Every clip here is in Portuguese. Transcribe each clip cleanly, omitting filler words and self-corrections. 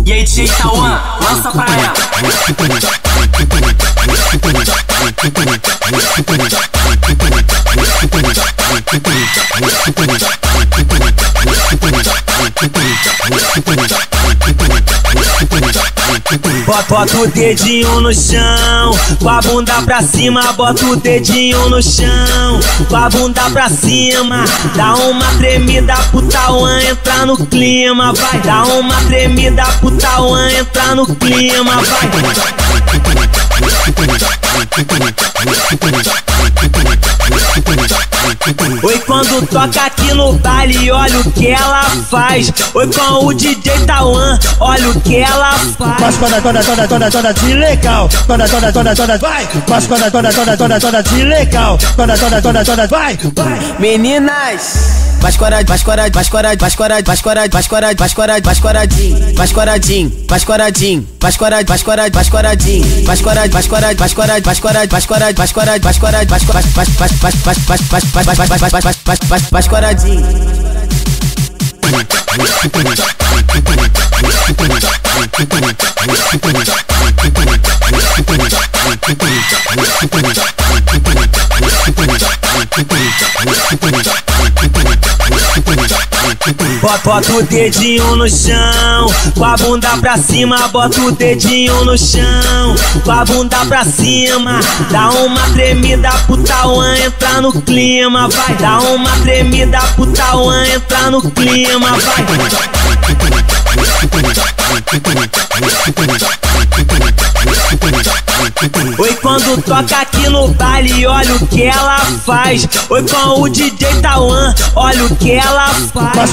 E aí, DJ Tauan, lança pra ela. Bota o dedinho no chão, com a bunda pra cima. Bota o dedinho no chão, com a bunda pra cima. Dá uma tremida pro Tauan entrar no clima. Vai dar uma tremida pro Tauan entrar no clima. Vai. Oi, quando toca aqui no baile, olha o que ela faz. Oi, com o DJ Tauan, olha o que ela faz. Mas toda de legal. Toda vai. Mas toda de legal. Toda vai. Meninas, vai Bota o dedinho no chão, com a bunda pra cima. Bota o dedinho no chão, com a bunda pra cima. Dá uma tremida pro Tauan entrar no clima. Vai dar uma tremida pro Tauan entrar no clima. Vai. Oi, quando toca aqui no baile, olha o que ela faz. Oi, com o DJ Tauan, olha o que ela faz. Mas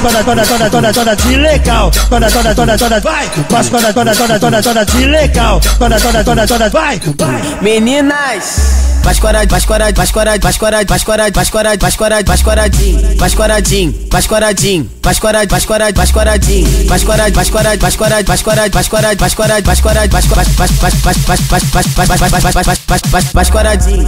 toda de legal. Toda vai. Mas toda de legal. Toda vai. Meninas, vai escoradinho.